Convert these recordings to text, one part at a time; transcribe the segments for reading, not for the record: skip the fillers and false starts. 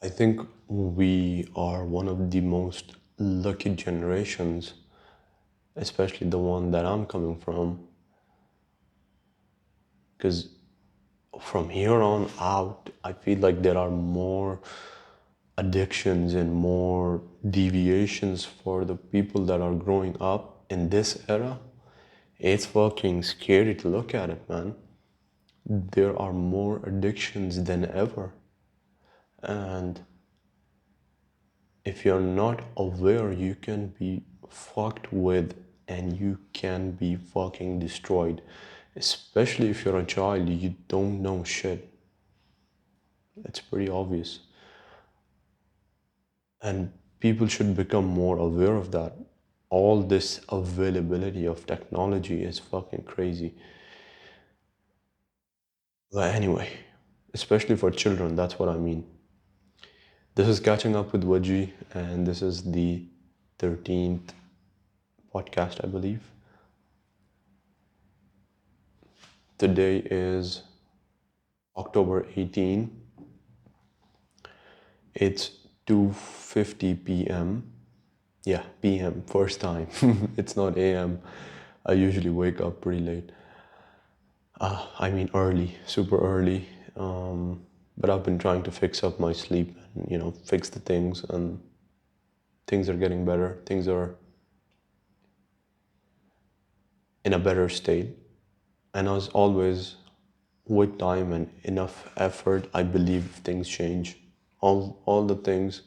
I think we are one of the most lucky generations, especially the one that I'm coming from, because from here on out, I feel like there are more addictions and more deviations for the people that are growing up in this era. It's fucking scary to look at it, man. There are more addictions than ever. And if you're not aware, you can be fucked with and you can be fucking destroyed. Especially if you're a child, you don't know shit. It's pretty obvious. And people should become more aware of that. All this availability of technology is fucking crazy. But anyway, especially for children, that's what I mean. This is Catching Up with Wajeeh, and this is the 13th podcast, I believe. Today is October 18. It's 2:50 p.m. Yeah, p.m. first time. It's not a.m. I usually wake up pretty late. I mean early, super early. But I've been trying to fix up my sleep and, fix the things, and things are getting better. Things are in a better state. And as always, with time and enough effort, I believe things change. All the things,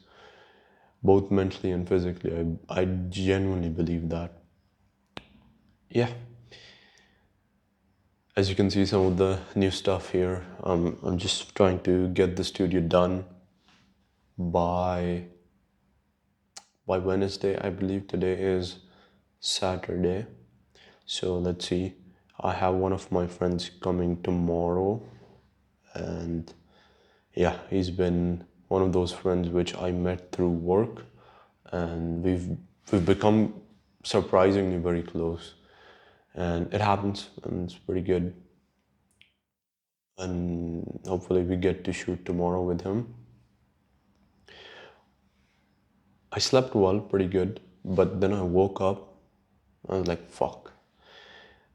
both mentally and physically, I genuinely believe that. Yeah, as you can see, some of the new stuff here. I'm just trying to get the studio done by Wednesday. I believe today is Saturday. So let's see. I have one of my friends coming tomorrow, and yeah, he's been one of those friends which I met through work, and we've become surprisingly very close. And it happens, and it's pretty good. And hopefully we get to shoot tomorrow with him. I slept well, pretty good, but then I woke up. I was like, fuck,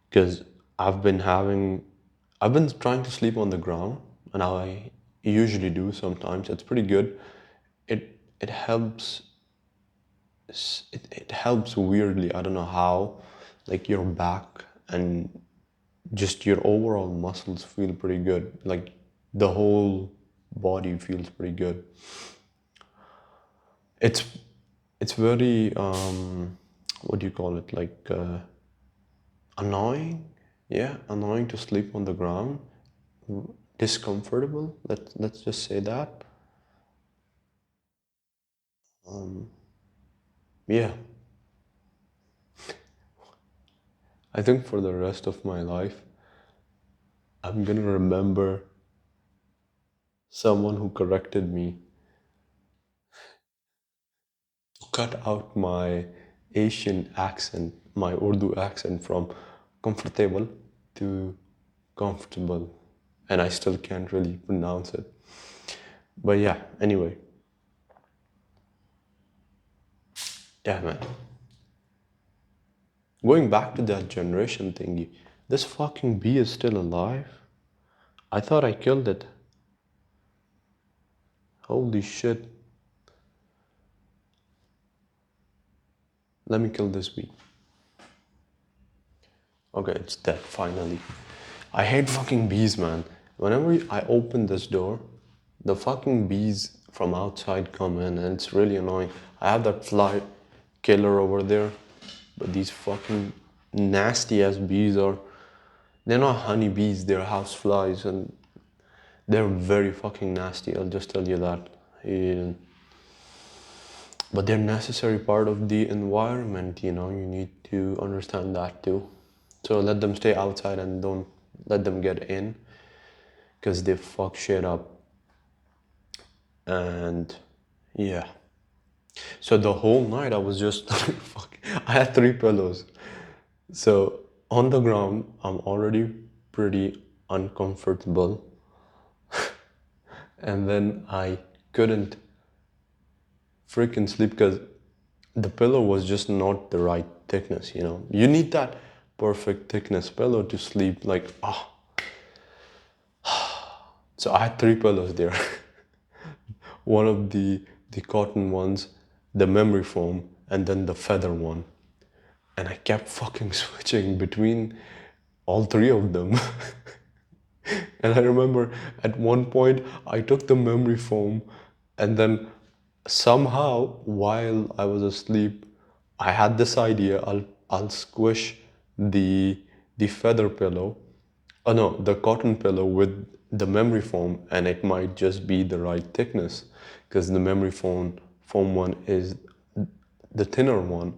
because I've been having, I've been trying to sleep on the ground, and I usually do sometimes. It's pretty good. It helps. It helps weirdly. I don't know how. Like your back and just your overall muscles feel pretty good. Like the whole body feels pretty good. It's it's very what do you call it? Like annoying. Yeah, annoying to sleep on the ground. Discomfortable. Let's just say that. Yeah, I think for the rest of my life, I'm gonna remember someone who corrected me to cut out my Asian accent, my Urdu accent from comfortable to comfortable. And I still can't really pronounce it. But yeah, anyway, yeah, man. Going back to that generation thingy, this fucking bee is still alive? I thought I killed it. Holy shit. Let me kill this bee. Okay, it's dead finally. I hate fucking bees, man. Whenever I open this door, the fucking bees from outside come in, and it's really annoying. I have that fly killer over there, but these fucking nasty ass bees are, they're not honey bees, they're house flies, and they're very fucking nasty, I'll just tell you that. Yeah. But they're necessary part of the environment, you need to understand that too. So let them stay outside and don't let them get in, because they fuck shit up. And yeah. So the whole night I was just fuck. I had three pillows. So on the ground, I'm already pretty uncomfortable. And then I couldn't freaking sleep because the pillow was just not the right thickness, you know. You need that perfect thickness pillow to sleep like ah. So I had three pillows there. One of the cotton ones, the memory foam, and then the feather one. And I kept fucking switching between all three of them. And I remember at one point I took the memory foam and then somehow while I was asleep I had this idea I'll squish the the feather pillow, oh no, the cotton pillow with the memory foam and it might just be the right thickness because the memory foam one is the thinner one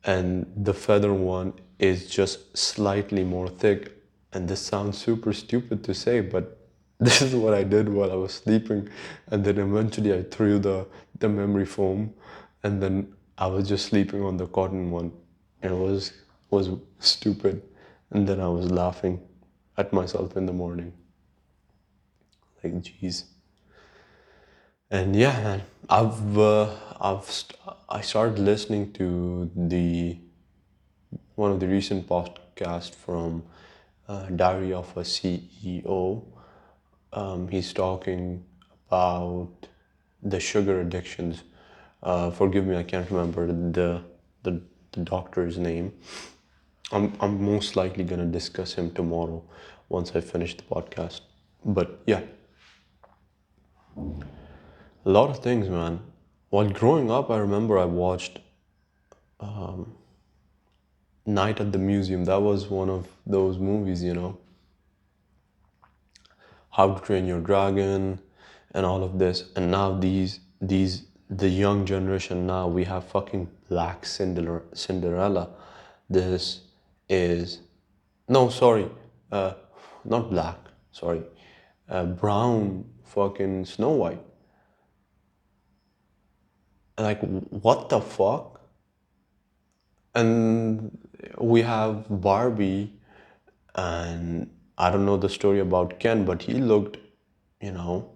and the feather one is just slightly more thick. And this sounds super stupid to say, but this is what I did while I was sleeping. And then eventually I threw the memory foam and then I was just sleeping on the cotton one. And it was stupid. And then I was laughing at myself in the morning. Like, geez. And yeah, man, I started listening to the one of the recent podcasts from Diary of a CEO. He's talking about the sugar addictions. Forgive me, I can't remember the doctor's name. I'm most likely gonna discuss him tomorrow once I finish the podcast. But yeah, a lot of things, man. While growing up, I remember I watched Night at the Museum. That was one of those movies, you know, How to Train Your Dragon, and all of this. And now the young generation now we have fucking Black Cinderella. This is no sorry, uh, not black. Sorry, brown fucking Snow White. Like what the fuck? And we have Barbie, and I don't know the story about Ken, but he looked, you know,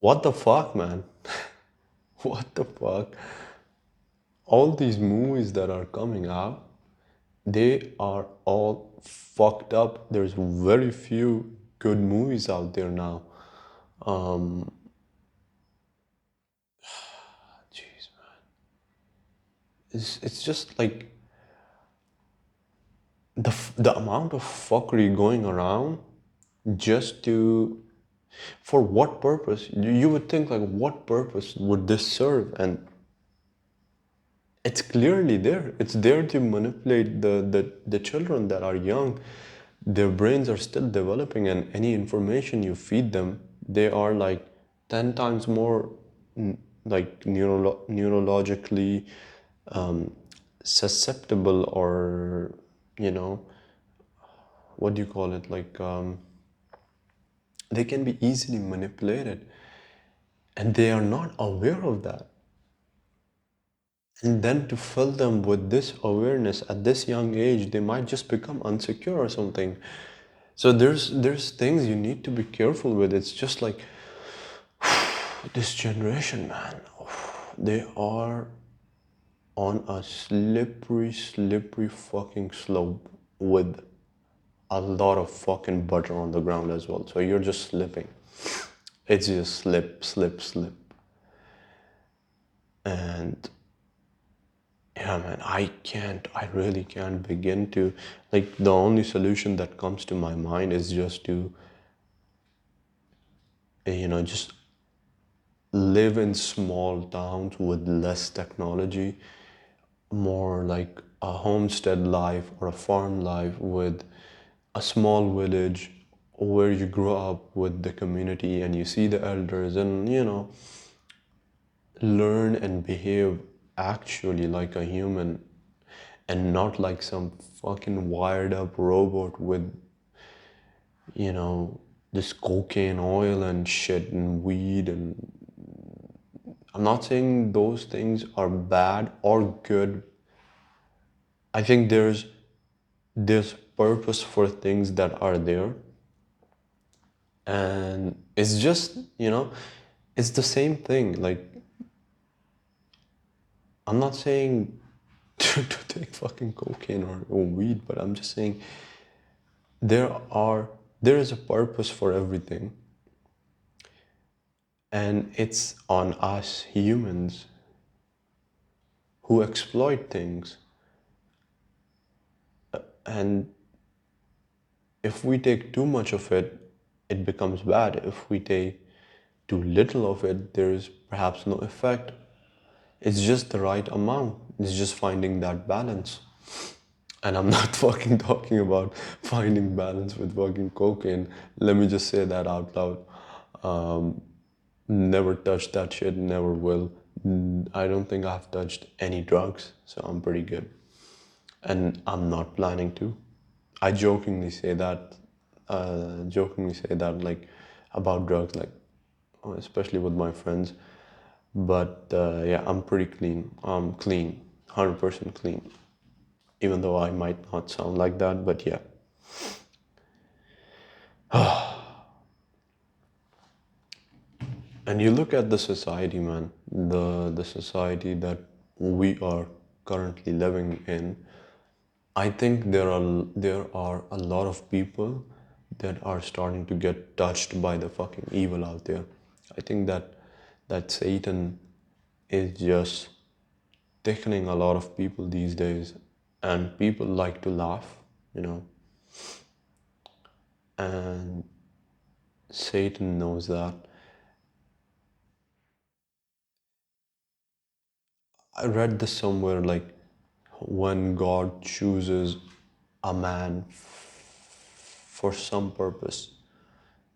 what the fuck, man? What the fuck? All these movies that are coming out, they are all fucked up. There's very few good movies out there now. Um, Jeez, man. It's just like the amount of fuckery going around just to for what purpose? You would think like what purpose would this serve? And it's clearly there. It's there to manipulate the children that are young. Their brains are still developing, and any information you feed them, they are like 10 times more like neurologically um, susceptible, or you know, what do you call it? Like they can be easily manipulated, and they are not aware of that. And then to fill them with this awareness at this young age, they might just become insecure or something. So there's things you need to be careful with. It's just like this generation, man. They are on a slippery fucking slope with a lot of fucking butter on the ground as well. So you're just slipping. It's just slip. And yeah, man, I really can't begin to, like, the only solution that comes to my mind is just to, just live in small towns with less technology, more like a homestead life or a farm life with a small village where you grow up with the community and you see the elders and, learn and behave actually like a human and not like some fucking wired up robot with, you know, this cocaine oil and shit and weed. And I'm not saying those things are bad or good. I think there's purpose for things that are there. And it's just, it's the same thing. Like I'm not saying to take fucking cocaine or weed, but I'm just saying there are there is a purpose for everything, and it's on us humans who exploit things. And if we take too much of it, it becomes bad. If we take too little of it, there is perhaps no effect. It's just the right amount. It's just finding that balance. And I'm not fucking talking about finding balance with fucking cocaine. Let me just say that out loud. Um, Never touched that shit, never will. I don't think I've touched any drugs, so I'm pretty good. And I'm not planning to. I jokingly say that like about drugs, like especially with my friends. But yeah, I'm pretty clean. I'm clean, 100% clean. Even though I might not sound like that, but yeah. And you look at the society, man, the society that we are currently living in. I think there are a lot of people that are starting to get touched by the fucking evil out there. I think that Satan is just tickling a lot of people these days, and people like to laugh, you know, and Satan knows that. I read this somewhere like when God chooses a man for some purpose,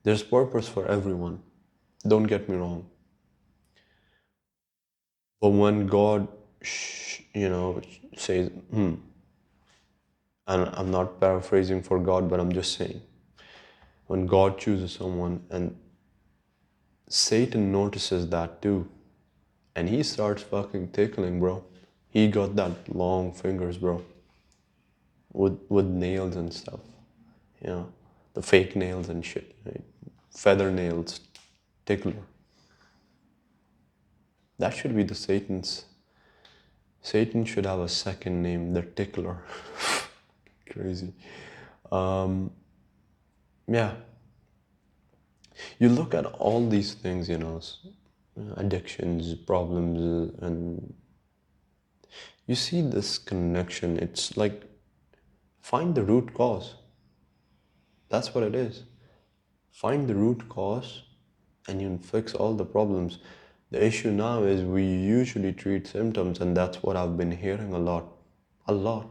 there's purpose for everyone. Don't get me wrong. But when God, says, and I'm not paraphrasing for God, but I'm just saying, when God chooses someone and Satan notices that too, and he starts fucking tickling, bro. He got that long fingers, bro, with nails and stuff, you know, the fake nails and shit, right? Feather nails, tickler. That should be the Satan's. Satan should have a second name, the tickler. Crazy. Um, yeah, you look at all these things, addictions, problems, and you see this connection. It's like find the root cause. That's what it is. Find the root cause and you fix all the problems. The issue now is we usually treat symptoms, and that's what I've been hearing a lot. A lot.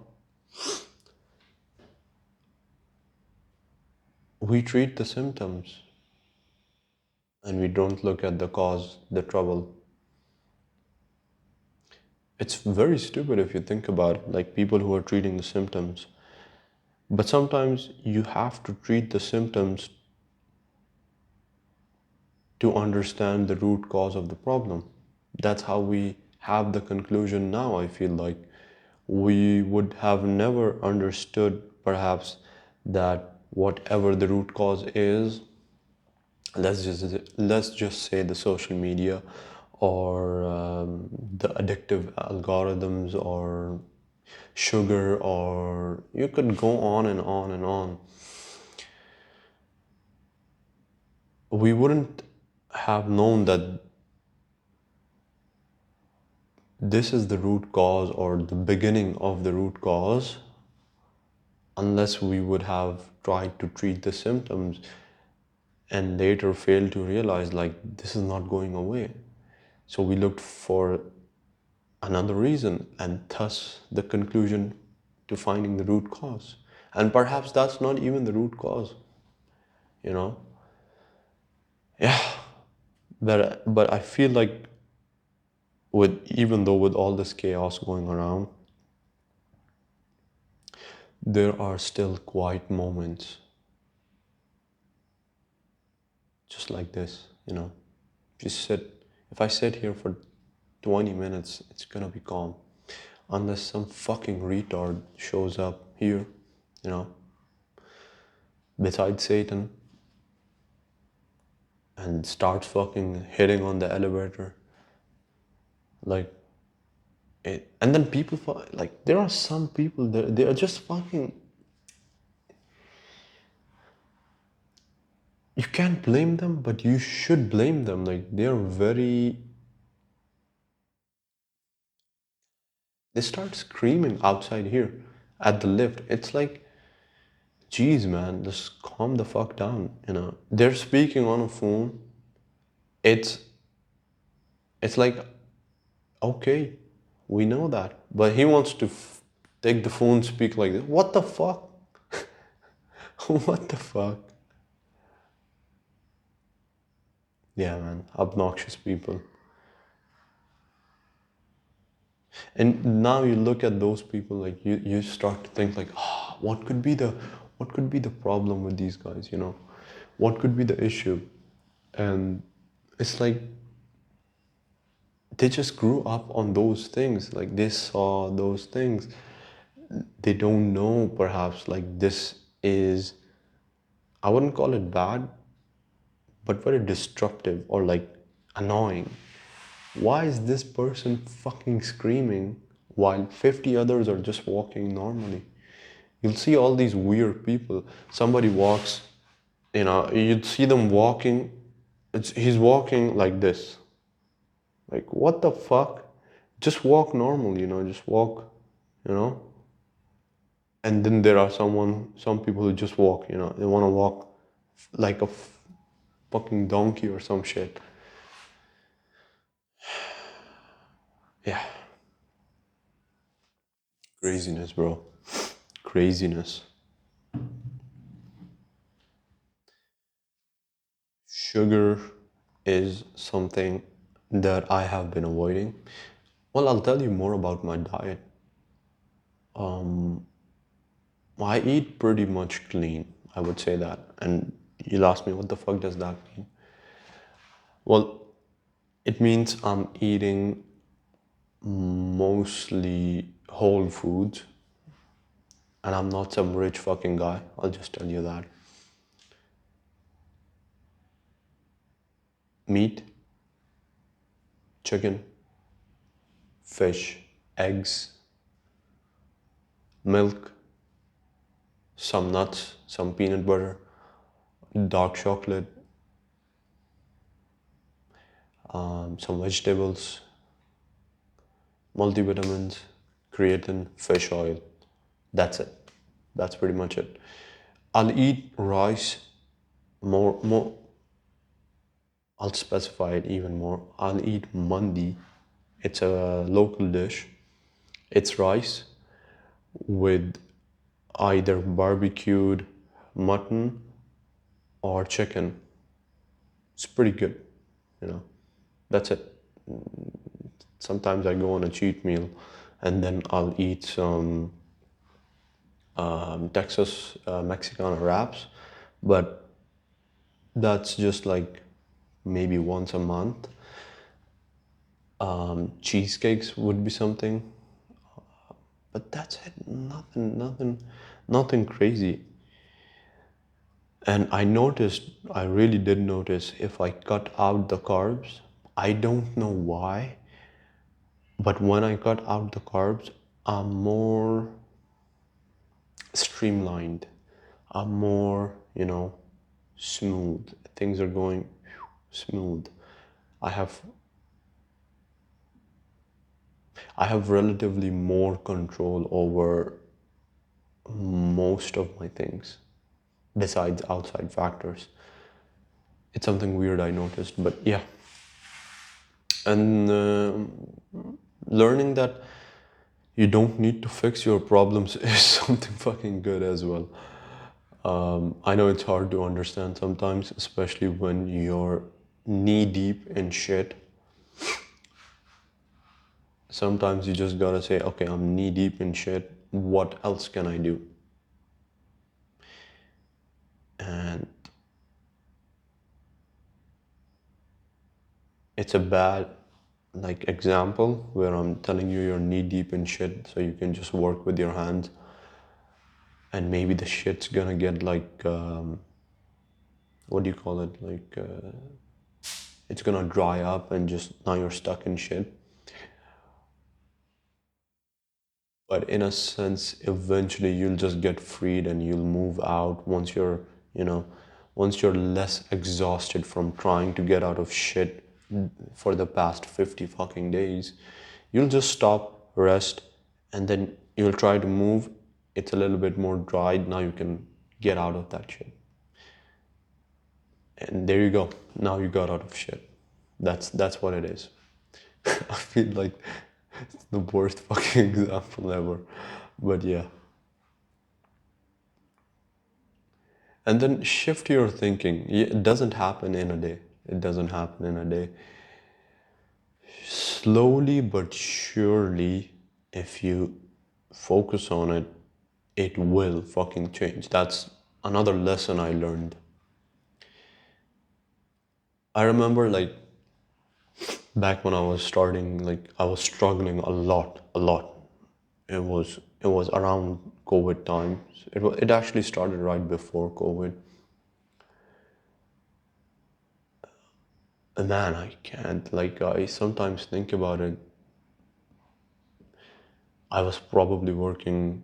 We treat the symptoms and we don't look at the cause, the trouble. It's very stupid if you think about it, like people who are treating the symptoms. But sometimes you have to treat the symptoms to understand the root cause of the problem. That's how we have the conclusion now, I feel like. We would have never understood, perhaps, that whatever the root cause is, let's just say the social media or the addictive algorithms or sugar, or you could go on and on and on. We wouldn't have known that this is the root cause or the beginning of the root cause unless we would have tried to treat the symptoms and later failed to realize like this is not going away. So we looked for another reason, and thus the conclusion to finding the root cause. And perhaps that's not even the root cause, you know? Yeah, but I feel like even though with all this chaos going around, there are still quiet moments just like this, you know. If you sit, if I sit here for 20 minutes, it's gonna be calm. Unless some fucking retard shows up here, you know, beside Satan and starts fucking hitting on the elevator. Like, And then people, like, there are some people, they are just fucking, you can't blame them, but you should blame them. Like, they're very, they start screaming outside here at the lift. It's like, geez, man, just calm the fuck down, you know? They're speaking on a phone. It's, it's like, okay, we know that. But he wants to take the phone, speak like this. What the fuck? What the fuck? Yeah, man, obnoxious people. And now you look at those people, like you start to think like, ah, what could be the problem with these guys, you know? What could be the issue? And it's like they just grew up on those things, like they saw those things. They don't know perhaps like this is, I wouldn't call it bad, but very destructive or like annoying. Why is this person fucking screaming while 50 others are just walking normally? You'll see all these weird people. Somebody walks, you know, you'd see them walking. He's walking like this. Like, what the fuck? Just walk normal, you know, just walk, you know? And then there are some people who just walk, you know, they want to walk like a fucking donkey or some shit. Yeah, craziness, bro. Craziness. Sugar is something that I have been avoiding. Well, I'll tell you more about my diet. I eat pretty much clean, I would say that. And you'll ask me, what the fuck does that mean? Well, it means I'm eating mostly whole foods, and I'm not some rich fucking guy. I'll just tell you that. Meat, chicken, fish, eggs, milk, some nuts, some peanut butter, dark chocolate, some vegetables, multivitamins, creatine, fish oil. That's it. That's pretty much it. I'll eat rice more. I'll specify it even more. I'll eat mandi. It's a local dish. It's rice with either barbecued mutton or chicken. It's pretty good, you know. That's it. Sometimes I go on a cheat meal and then I'll eat some Texas Mexican wraps, but that's just like maybe once a month. Cheesecakes would be something, but that's it. Nothing crazy. And I really did notice if I cut out the carbs, I don't know why, but when I cut out the carbs, I'm more streamlined. I'm more, you know, smooth. Things are going smooth. I have I have relatively more control over most of my things besides outside factors. It's something weird I noticed, but yeah. And learning that you don't need to fix your problems is something fucking good as well. I know it's hard to understand sometimes, especially when you're knee deep in shit. Sometimes you just gotta say, okay, I'm knee deep in shit. What else can I do? And it's a bad like example where I'm telling you you're knee deep in shit, so you can just work with your hands, and maybe the shit's gonna get like what do you call it? Like it's gonna dry up, and just now you're stuck in shit. but in a sense, eventually you'll just get freed and you'll move out once you're, you know, once you're less exhausted from trying to get out of shit for the past 50 fucking days. You'll just stop, rest, and then you'll try to move. It's a little bit more dried. Now you can get out of that shit. And there you go. Now you got out of shit. That's what it is. I feel like it's the worst fucking example ever. But yeah. And then shift your thinking. It doesn't happen in a day. It doesn't happen in a day. Slowly but surely, if you focus on it, it will fucking change. That's another lesson I learned. I remember like back when I was starting, like I was struggling a lot. It was around COVID times. It actually started right before COVID. And man, I can't. Like I sometimes think about it. I was probably working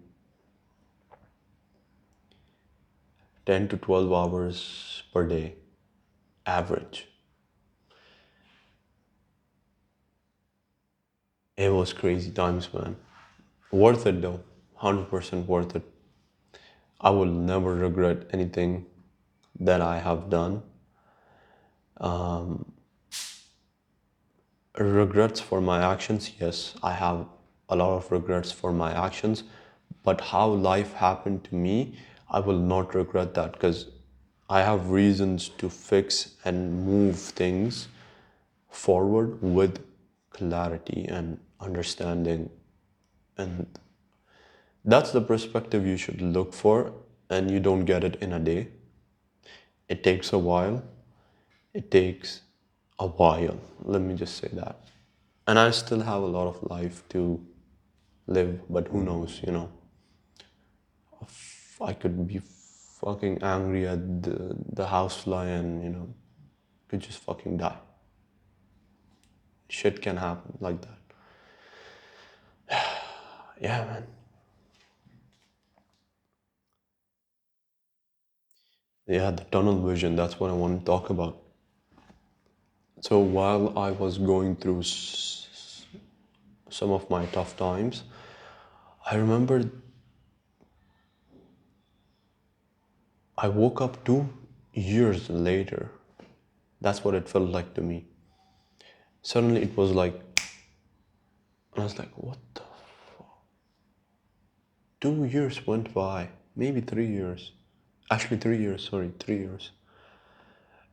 10 to 12 hours per day, average. It was crazy times, man. Worth it though, 100% worth it. I will never regret anything that I have done. Regrets for my actions, yes, I have a lot of regrets for my actions, but how life happened to me, I will not regret that because I have reasons to fix and move things forward with clarity and understanding. And that's the perspective you should look for, and you don't get it in a day. It takes a while. It takes a while. Let me just say that. And I still have a lot of life to live, but who knows, you know. I could be fucking angry at the housefly and, you know, could just fucking die. Shit can happen like that. Yeah, man. Yeah, the tunnel vision, that's what I want to talk about. So while I was going through some of my tough times, I remember I woke up 2 years later. That's what it felt like to me. Suddenly it was like, I was like, what the? 2 years went by, maybe 3 years. Actually, 3 years, sorry, 3 years.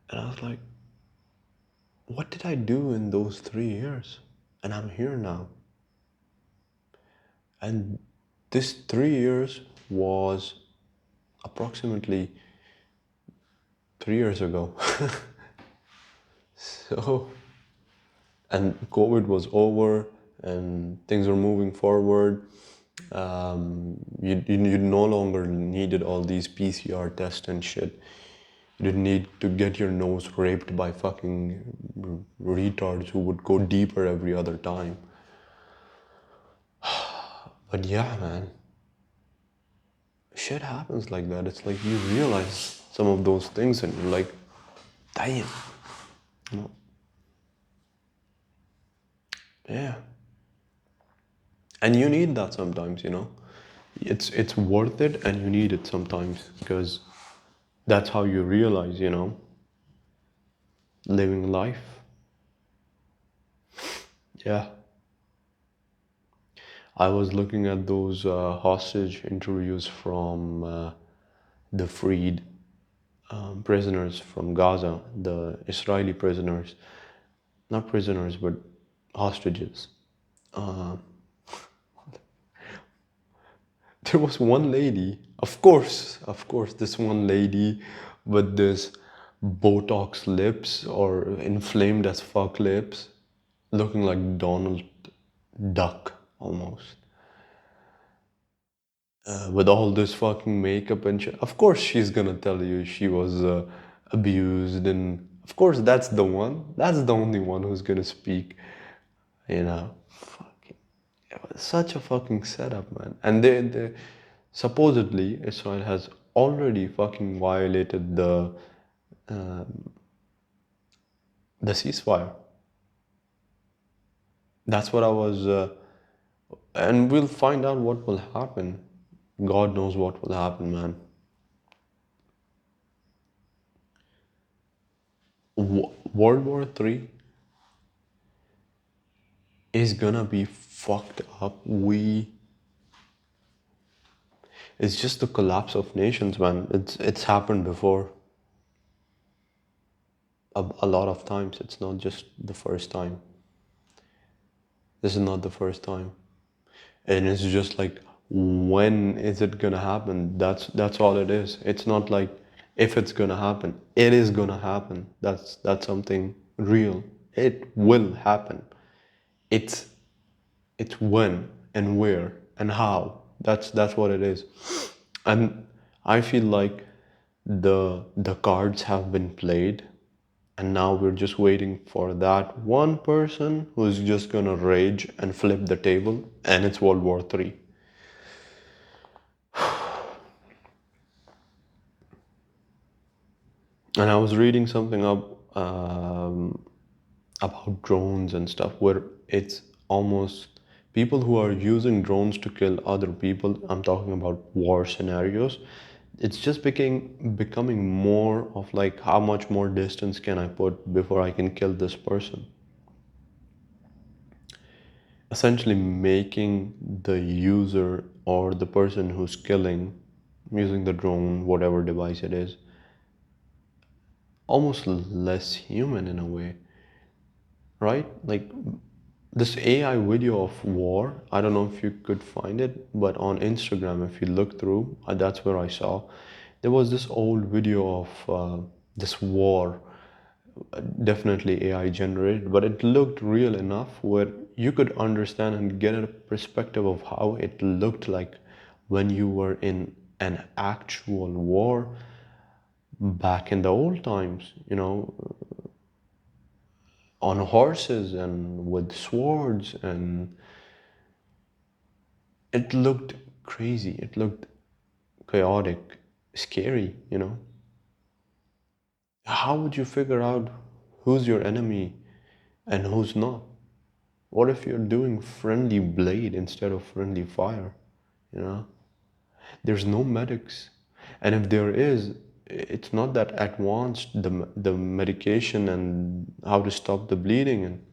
And I was like, what did I do in those 3 years? And I'm here now. And this 3 years was approximately 3 years ago. So, and COVID was over and things were moving forward. You no longer needed all these PCR tests and shit. You didn't need to get your nose raped by fucking retards who would go deeper every other time. But yeah, man, shit happens like that. It's like you realize some of those things and you're like, damn. You know? Yeah. And you need that sometimes, you know. It's worth it and you need it sometimes because that's how you realize, you know, living life. Yeah. I was looking at those hostage interviews from the freed prisoners from Gaza, the Israeli prisoners, not prisoners, but hostages. There was one lady, of course, this one lady with this Botox lips or inflamed as fuck lips, looking like Donald Duck almost. With all this fucking makeup and shit. Of course, she's gonna tell you she was abused, and of course, that's the one. That's the only one who's gonna speak. You know, fucking Such a fucking setup, man. And they supposedly Israel has already fucking violated the ceasefire. That's what I was, and we'll find out what will happen. God knows what will happen, man. World War III is gonna be fucked up. It's just the collapse of nations, man. It's happened before a lot of times. It's not just the first time. This is not the first time. And it's just like, when is it gonna happen? That's all it is. It's not like if it's gonna happen. It is gonna happen. That's something real. It will happen. It's it's when and where and how. That's what it is. And I feel like the cards have been played, and now we're just waiting for that one person who's just gonna rage and flip the table, and it's World War III. And I was reading something up about drones and stuff, where it's almost people who are using drones to kill other people. I'm talking about war scenarios. It's just becoming more of like, how much more distance can I put before I can kill this person? Essentially making the user or the person who's killing using the drone, whatever device it is, almost less human in a way, right? Like this AI video of war, I don't know if you could find it, but on Instagram, if you look through, that's where I saw. There was this old video of this war, definitely AI generated, but it looked real enough where you could understand and get a perspective of how it looked like when you were in an actual war back in the old times, on horses and with swords, and it looked crazy. It looked chaotic, scary. How would you figure out who's your enemy and who's not? What if you're doing friendly blade instead of friendly fire? You know, there's no medics, and if there is, it's not that advanced. The medication and how to stop the bleeding, and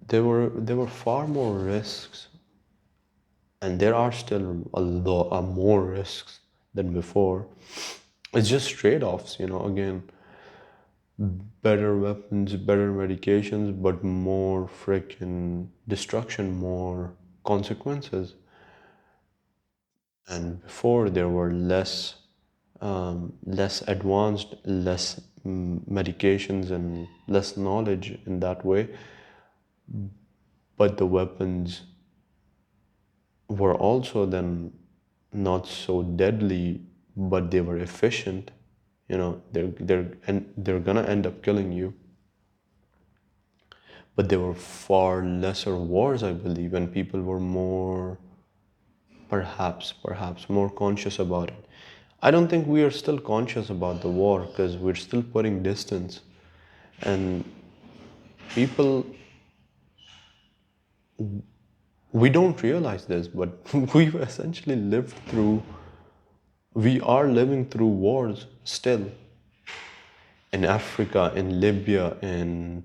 there were far more risks, and there are still a lot more risks than before. It's just trade-offs, again, better weapons, better medications, but more freaking destruction, more consequences. And before there were less advanced, less medications and less knowledge in that way, but the weapons were also then not so deadly, but they were efficient. They're gonna end up killing you. But there were far lesser wars, I believe, and people were more, perhaps more conscious about it. I don't think we are still conscious about the war because we're still putting distance, and people, we don't realize this, but we've essentially we are living through wars still, in Africa, in Libya, in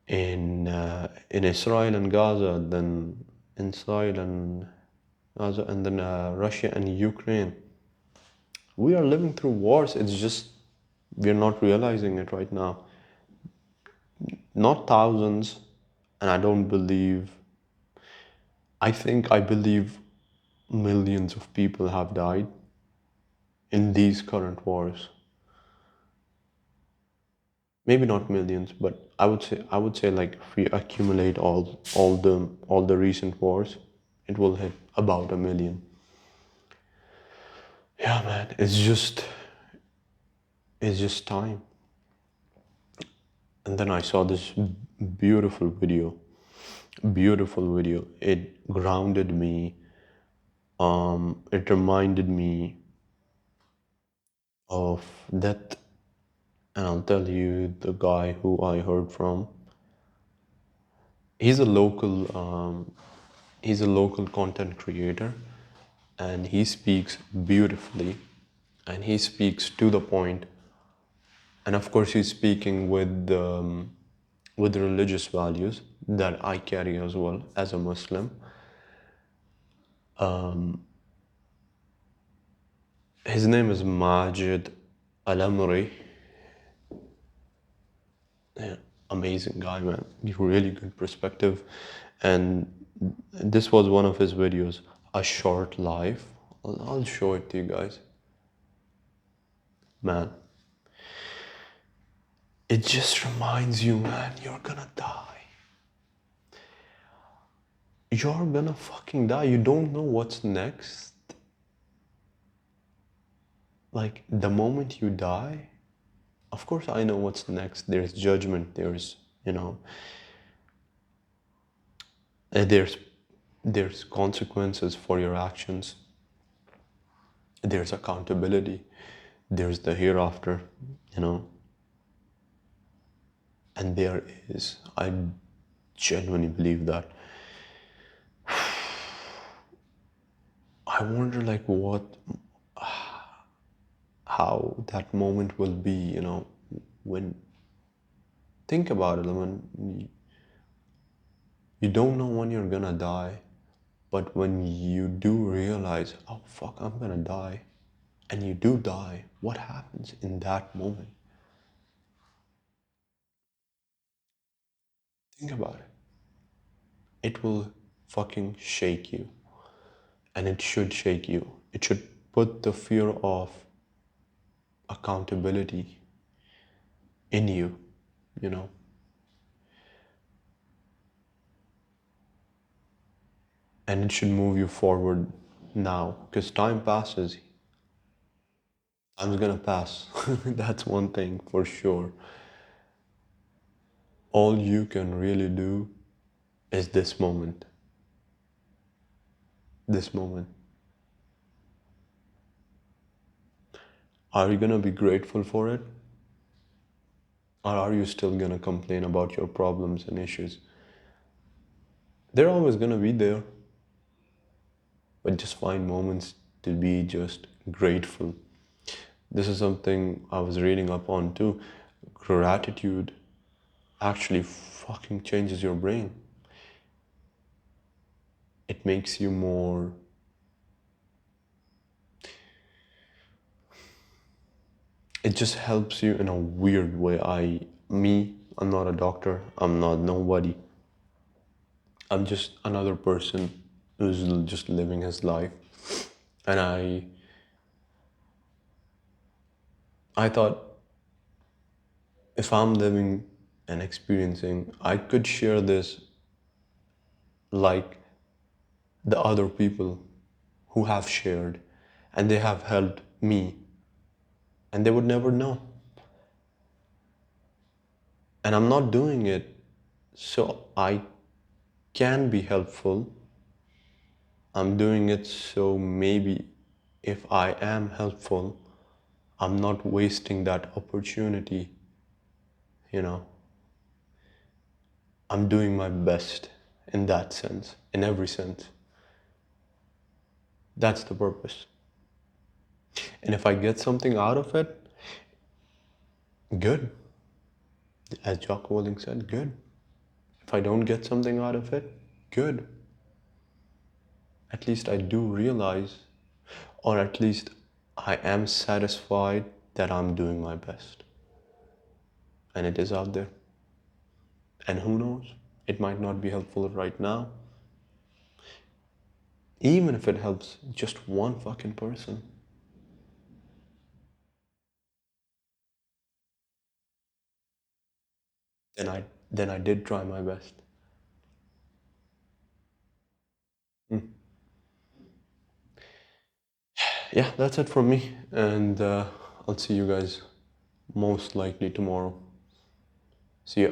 Israel and Gaza, then Israel and Gaza, and then Russia and Ukraine. We are living through wars. It's just we're not realizing it right now. Not thousands, and I believe millions of people have died in these current wars. Maybe not millions, but I would say like, if we accumulate all the recent wars, it will hit about 1 million. Yeah, man, it's just time. And then I saw this beautiful video Beautiful video. It grounded me. It reminded me of death. And I'll tell you the guy who I heard from. He's a local he's a local content creator, and he speaks beautifully, and he speaks to the point, and of course he's speaking with religious values that I carry as well as a Muslim. His name is Majid Alamri. Yeah, amazing guy, man. Really good perspective. And this was one of his videos, a short life. I'll show it to you guys. Man, it just reminds you, man, you're gonna die. You're gonna fucking die. You don't know what's next. Like, the moment you die, of course, I know what's next. There's judgment, you know, uh, there's, there's consequences for your actions, there's accountability, there's the hereafter, you know, and there is, I genuinely believe that. I wonder, like, how that moment will be, you know, when, think about it, when you don't know when you're gonna die, but when you do realize, oh fuck, I'm gonna die, and you do die, what happens in that moment? Think about it. It will fucking shake you, and it should shake you. It should put the fear of accountability in you, you know. And it should move you forward now, because time passes. Time's gonna pass. That's one thing for sure. All you can really do is this moment. This moment. Are you gonna be grateful for it? Or are you still gonna complain about your problems and issues? They're always gonna be there. But just find moments to be just grateful. This is something I was reading up on too. Gratitude actually fucking changes your brain. It makes you more, it just helps you in a weird way. I'm not a doctor, I'm not nobody. I'm just another person who's just living his life. And I thought, if I'm living and experiencing, I could share this like the other people who have shared, and they have helped me, and they would never know. And I'm not doing it so I can be helpful. I'm doing it so maybe if I am helpful, I'm not wasting that opportunity, you know. I'm doing my best in that sense, in every sense. That's the purpose. And if I get something out of it, good. As Jocko Willing said, good. If I don't get something out of it, good. At least I do realize, or at least I am satisfied that I'm doing my best. And it is out there. And who knows? It might not be helpful right now. Even if it helps just one fucking person, then I did try my best. Mm. Yeah, that's it from me. And I'll see you guys most likely tomorrow. See ya.